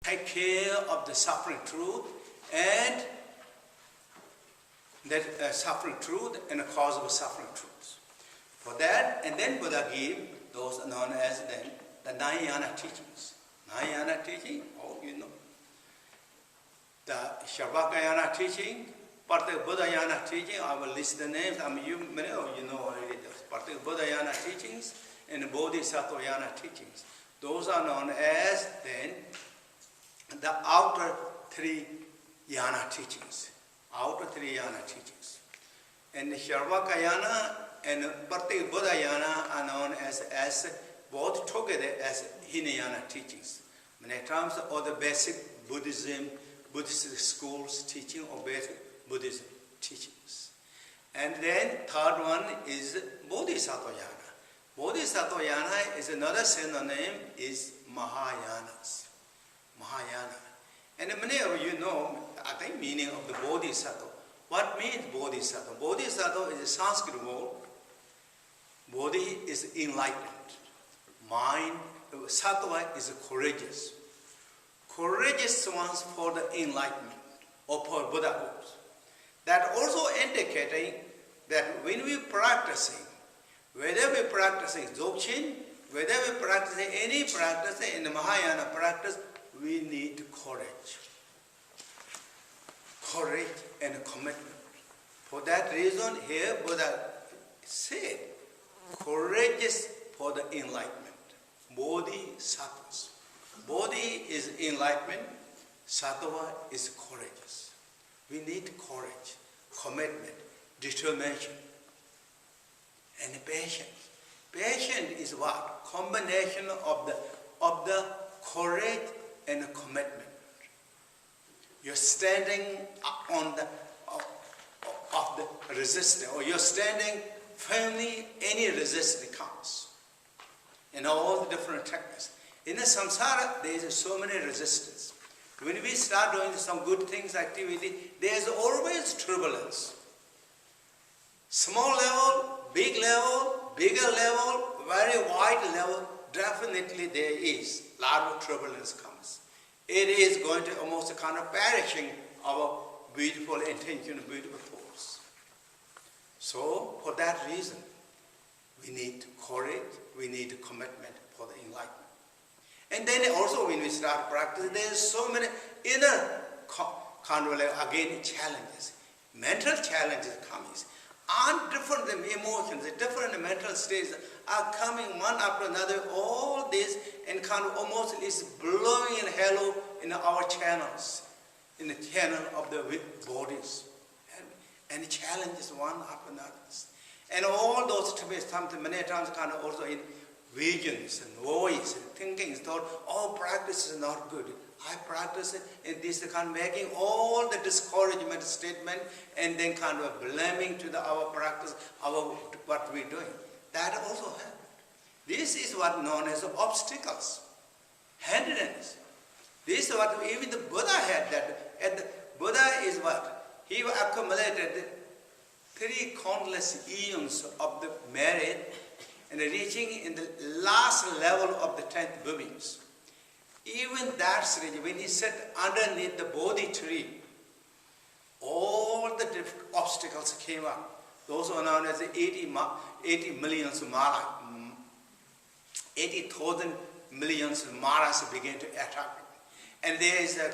take care of the suffering truth and that suffering truth and the cause of suffering truth. For that, and then Buddha gave those known as then the Nayana teachings. Nayana teaching, you know. The Shavakayana teaching, Partha Buddhayana teaching, I will list the names. Many of you know already those. Partha Buddhayana teachings and Bodhisattvayana teachings. Those are known as then the outer three yana teachings. Outer three yana teachings. And the Shavakayana and Partha Buddhayana are known as both together as Hinayana teachings. Many times all the basic Buddhist schools teaching or basic Buddhism teachings. And then third one is Bodhisattvayana. Bodhisattvayana is another synonym is Mahayanas. Mahayana. And many of you know, I think, meaning of the Bodhisattva. What means Bodhisattva? Bodhisattva is a Sanskrit word. Bodhi is enlightened. Mind, Sattva is courageous. Courageous ones for the enlightenment or for Buddhahood. That also indicating that when we practicing, whether we practicing Dzogchen, whether we practicing any practice in the Mahayana practice, we need courage. Courage and commitment. For that reason, here Buddha said, courageous for the enlightenment. Bodhisattvas. Bodhi is enlightenment, sattva is courageous. We need courage, commitment, determination, and patience. Patience is what? Combination of the courage and the commitment. You're standing on the of the resistance, or you're standing firmly, any resistance comes. In all the different techniques. In the samsara, there is so many resistance. When we start doing some good things, activity, there is always turbulence. Small level, big level, bigger level, very wide level, definitely there is. A lot of turbulence comes. It is going to almost kind of perishing our beautiful intention, beautiful thoughts. So, for that reason, we need courage, we need commitment for the enlightenment. And then also when we start practicing, there is so many inner kind of again challenges. Mental challenges coming. And different emotions, different mental states are coming one after another, all this, and kind of almost is blowing in halo in our channels, in the channel of the bodies. And challenges one after another. And all those sometimes, many times kind of also in visions and voice and thinking, thought, oh, practice is not good. I practice it, and this kind of making all the discouragement statement, and then kind of blaming to our practice, what we're doing. That also happened. This is what known as obstacles, hindrance. This is what even the Buddha had. That, and the Buddha is what? He accumulated 3 countless eons of the merit and reaching in the last level of the 10th beings. Even that stage, when he sat underneath the Bodhi tree, all the different obstacles came up. Those are known as 80 million Mara. 80,000 million Maras began to attack. And there is a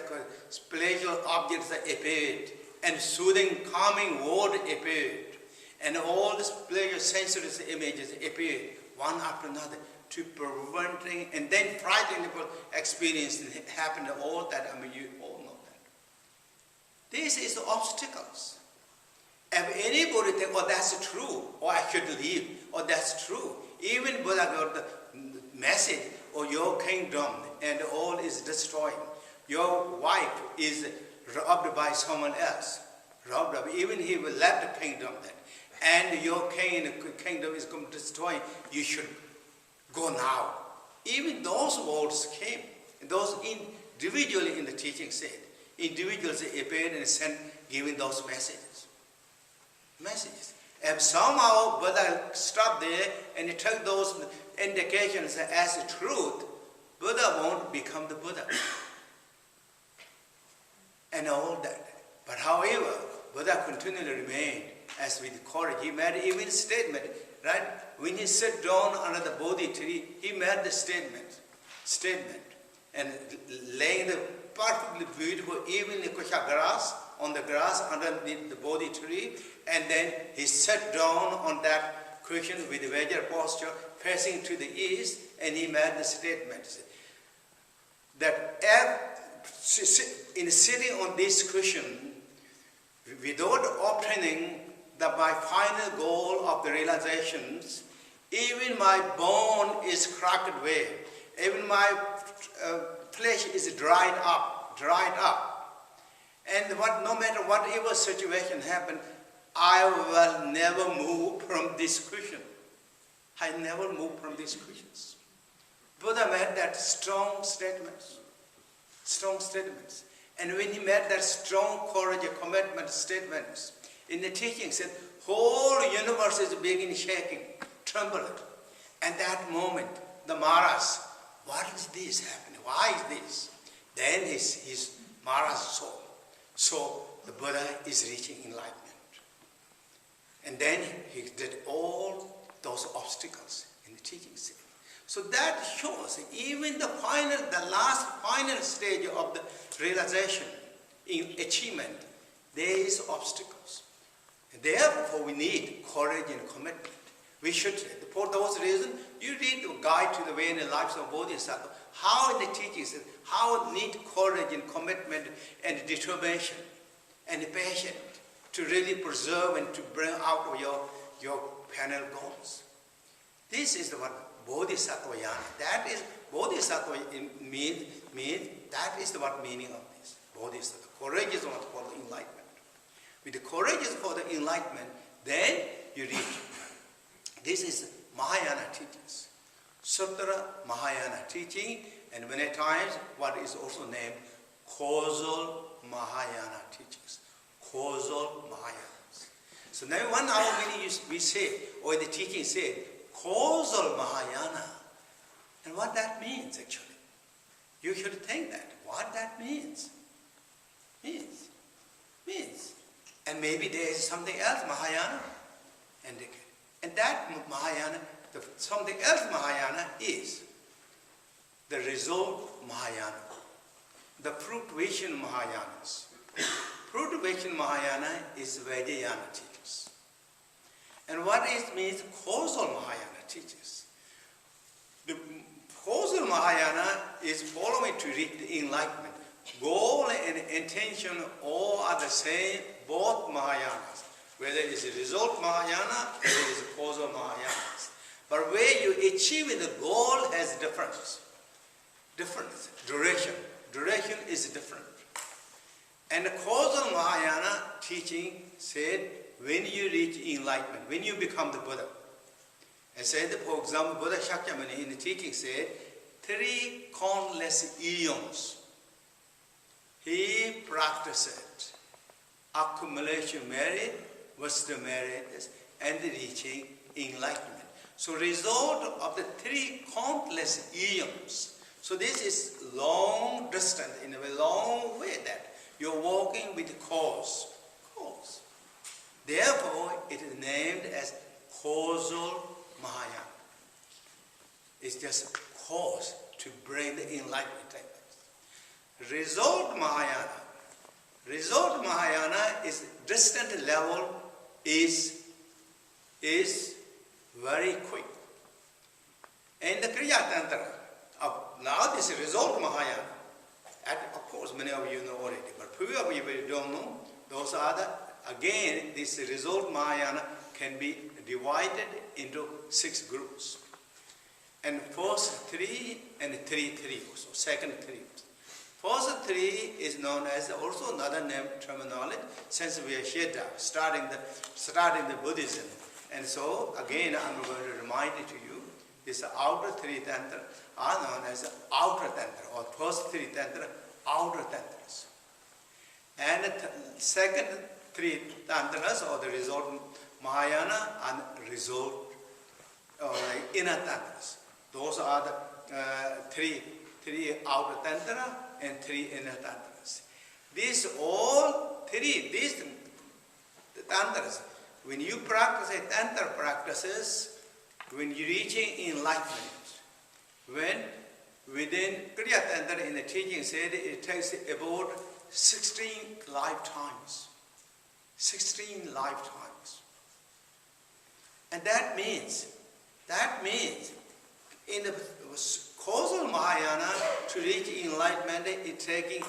spiritual objects that appeared, and soothing, calming word appeared. And all these pleasure sensory images appeared one after another to preventing and then frightening experience happened. All that, you all know that. This is the obstacles. If anybody think, oh, that's true, or I should leave, or that's true. Even Buddha got the message, or your kingdom and all is destroyed. Your wife is robbed by someone else. Robbed of, even he will left the kingdom then. And your kingdom is going to destroy. You should go now. Even those words came. Those individually in the teaching said. Individuals appeared and sent, giving those messages. If somehow Buddha stopped there and he took those indications as truth, Buddha won't become the Buddha. and all that. But however, Buddha continually remained as with courage. He made even statement, right? When he sat down under the Bodhi tree, he made the statement, and laying the perfectly beautiful evenly kusha grass on the grass underneath the Bodhi tree, and then he sat down on that cushion with the Vajra posture, facing to the east, and he made the statement that in sitting on this cushion, without obtaining my final goal of the realizations, even my bone is cracked away, even my flesh is dried up. And no matter whatever situation happen, I will never move from this cushion. I never move from these cushions. Buddha made that strong statements. And when he made that strong courage, commitment statements, in the teaching said, whole universe is beginning shaking, trembling. And that moment, the Maharaj, what is this happening? Why is this? Then his Maharaj saw the Buddha is reaching enlightenment. And then he did all those obstacles in the teaching set. So that shows even the last final stage of the realization, in achievement, there is obstacles. Therefore, we need courage and commitment. We should, for those reasons, you read the Guide to the Way in the Lives of Bodhisattva, how in the teachings, how need courage and commitment and determination and patience to really preserve and to bring out your final goals. This is what Bodhisattva yana. That is Bodhisattva means that is what meaning of this. Bodhisattva. Courage is what for the enlightenment. With the courage is for the enlightenment, then you reach. This is Mahayana teachings. Sutra Mahayana teaching, and many times what is also named causal Mahayana teachings. Causal Mahayanas. So now 1 hour we say, or the teaching said, causal Mahayana. And what that means actually. You should think that. What that means. Means. And maybe there is something else Mahayana. And that Mahayana, something else Mahayana is the result Mahayana. The fruition Mahayanas. Fruition Mahayana is Vajrayana teachers. And what it means causal Mahayana teachers. The causal Mahayana is following to reach the enlightenment. Goal and intention all are the same, both Mahayanas. Whether it is a result Mahayana or it is a causal Mahayanas. But where you achieve the goal has difference. Duration. Duration is different. And the causal Mahayana teaching said, when you reach enlightenment, when you become the Buddha. And said, for example, Buddha Shakyamuni in the teaching said, 3 countless eons he practiced accumulation merit, wisdom merit, and reaching enlightenment. So result of the 3 countless eons. So this is long distance, in a long way that you're walking with cause. Therefore, it is named as causal Mahayana. It's just cause to bring the enlightenment. Result Mahayana. Result Mahayana is distant level is very quick. And the Kriya Tantra, now this result Mahayana, and of course many of you know already, but few of you don't know, those are again, this result Mahayana can be divided into 6 groups. And first 3 and 3 also, second 3. First 3 is known as also another name terminology, since we are Shedra, starting the Buddhism. And so again I'm going to remind it to you, this outer 3 tantra are known as outer tantra, or first 3 tantra, outer tantras. And second 3 tantras, or the result Mahayana, and result inner tantras. Those are the 3 outer tantra and 3 inner tantras. These all three, these tantras, when you practice a tantra practices, when you're reaching enlightenment, when within Kriya Tantra in the teaching said it takes about 16 lifetimes. 16 lifetimes. And that means in the causal Mahayana to reach enlightenment it's taking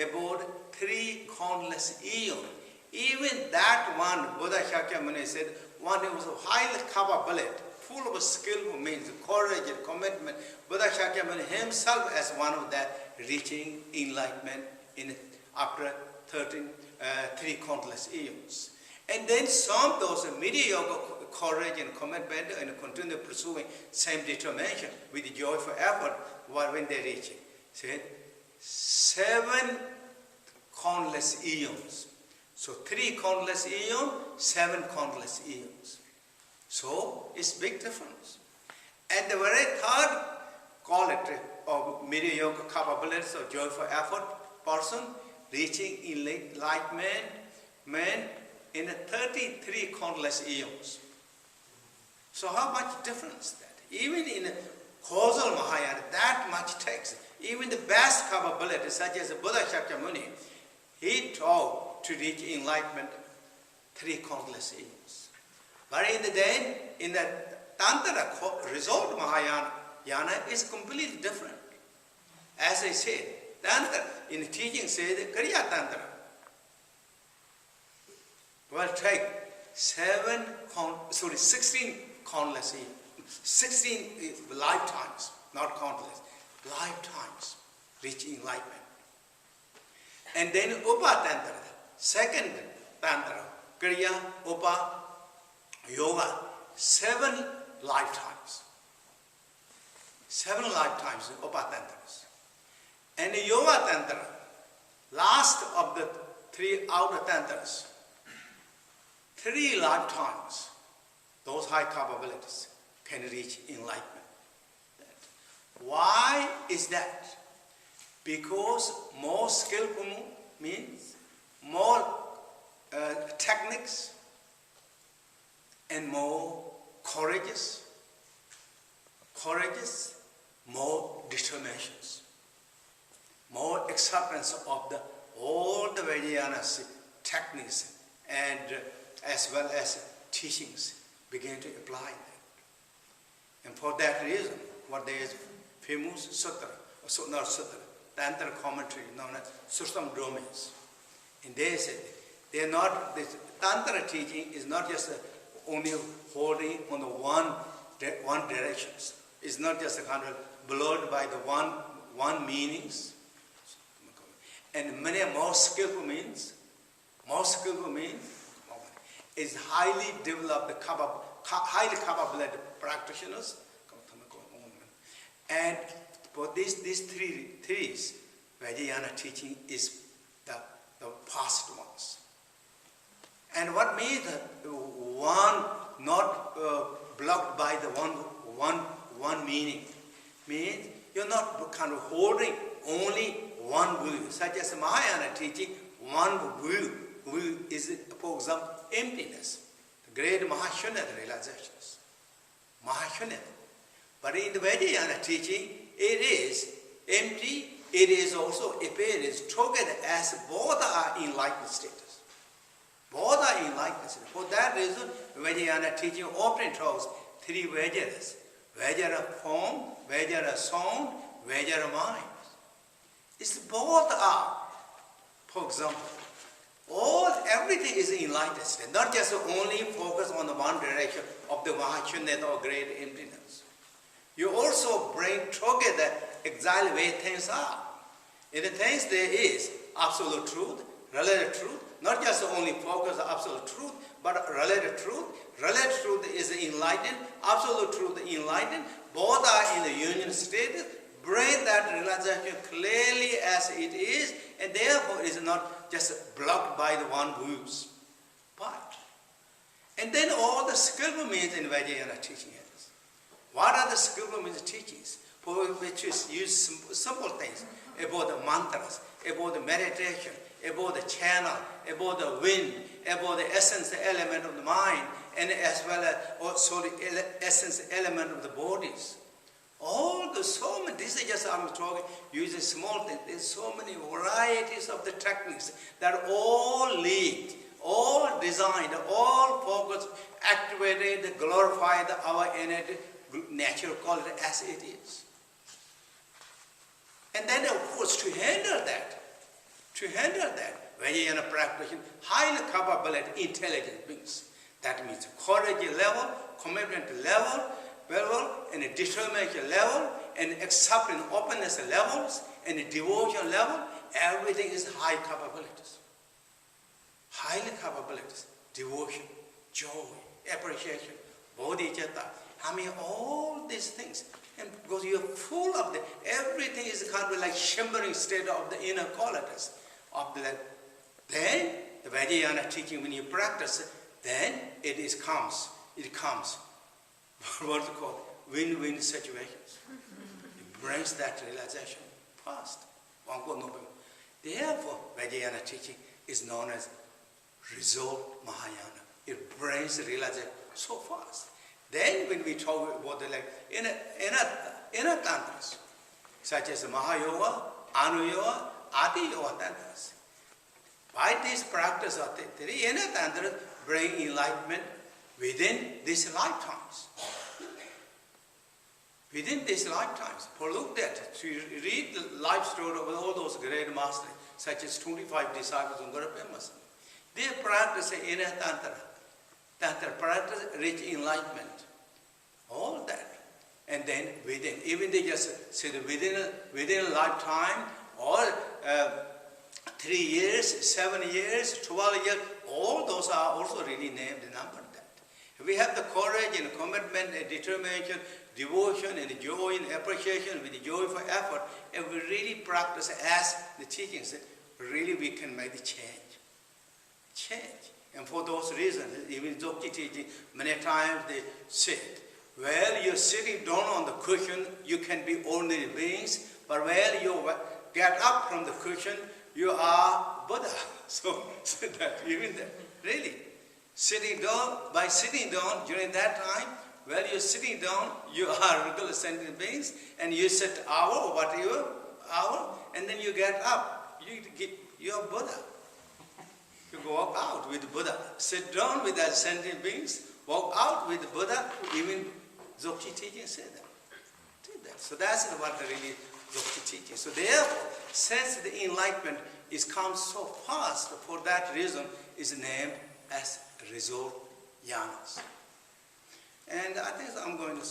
about 3 countless eons. Even that one, Buddha Shakyamuni said, one who was highly capable, full of skill, means courage and commitment. Buddha Shakyamuni himself as one of that reaching enlightenment after 3 countless eons. And then some those mediocre courage and commitment and continue pursuing same determination with joyful effort when they reach it. Said 7 countless eons. So 3 countless eons, 7 countless eons. So it's big difference. And the very third quality of mediocre capabilities or joyful effort person reaching enlightenment man in 33 countless eons. So how much difference that? Even in causal Mahayana, that much takes. Even the best capabilities, such as Buddha Shakyamuni, he taught to reach enlightenment 3 countless eons. But in the Tantra result Mahayana is completely different. As I said, Tantra in the teaching says Kriya Tantra will take 16 countless eons, 16 lifetimes, not countless, lifetimes reaching enlightenment. And then Upa Tantra, second Tantra, Kriya, Upa, Yoga, 7 lifetimes. 7 lifetimes in Upa Tantras. And the Yoga Tantra, last of the 3 outer Tantras, 3 lifetimes, those high capabilities can reach enlightenment. Why is that? Because more skillful means more techniques and more courageous, more determinations, more acceptance of all the Vajrayana techniques and as well as teachings begin to apply that. And for that reason, what there is famous sutra, not sutra, Tantra commentary known as Sustam Domains. And they said, this Tantra teaching is not just only holding on the one directions. It's not just a kind of blurred by the one meanings. And many more skillful means is highly developed, highly capable practitioners. And for these threes, Vajrayana teaching is the past ones. And what means one not blocked by the one meaning? Means you're not kind of holding only one view, such as Mahayana teaching, one view. View is, for example, emptiness, the great Mahashunyata realizations. Mahashunyata. But in the Vajrayana teaching, it is empty, it is also appearance together as both are enlightened status. Both are enlightened status. For that reason, Vajrayana teaching often talks 3 Vajras. Vajra form, Vajra sound, Vajra mind. It's both are. For example, everything is enlightened state, not just only focus on the one direction of the Mahashunyata or great emptiness. You also bring together exactly where things are. In the things there is absolute truth, relative truth, not just only focus on absolute truth, but relative truth. Relative truth is enlightened, absolute truth is enlightened, both are in the union status. Bring that realization clearly as it is, and therefore it is not just blocked by the one views. And then all the skillful means in Vajrayana teaching is. What are the skillful means teachings? For which is use simple things about the mantras, about the meditation, about the channel, about the wind, about the essence element of the mind, and as well as also the essence element of the bodies. All the so many, this is just I'm talking, using small things, there's so many varieties of the techniques that all lead, all designed, all focused, activated, glorified our energy, nature call it as it is. And then of course to handle that, Vajrayana practitioner, highly capable, intelligent beings. That means courage level, commitment level, and a determination level, and acceptance, openness levels, and a devotion level, everything is high capabilities. Highly capabilities, devotion, joy, appreciation, bodhisattva. I mean, all these things. And because you're full of them, everything is kind of like shimmering state of the inner qualities of that. Then the Vajrayana teaching, when you practice, then it comes. What is called win-win situations. It brings that realization fast. Therefore, Vajrayana teaching is known as result Mahayana. It brings realization so fast. Then when we talk about the inner tantras, such as Mahayoga, Anuyoga, Adi Yoga tantras, by this practice of the three inner tantras bring enlightenment within these lifetimes. Within these lifetimes, for look at, to read the life story of all those great masters, such as 25 disciples of Guru Pema, they practice inner tantra practice reach enlightenment, all that. And then within, even they just say that within a lifetime, or 3 years, 7 years, 12 years, all those are also really named and numbered that. If we have the courage and commitment and determination, devotion and joy and appreciation with the joyful effort, and we really practice as the teaching said, really we can make the change. And for those reasons, even Dzogchen teaching, many times they said, well, you're sitting down on the cushion, you can be ordinary beings, but when you get up from the cushion, you are Buddha. So that even that, really, by sitting down during that time, while you're sitting down, you are regular sentient beings, and you sit hour, whatever hour, and then you get up. You're Buddha. You walk out with Buddha. Sit down with that sentient beings, walk out with Buddha. Even Dzogchen teaching said that. So that's what the really Dzogchen teaching. So therefore, since the enlightenment comes so fast, for that reason is named as result jhanas. And I think I'm going to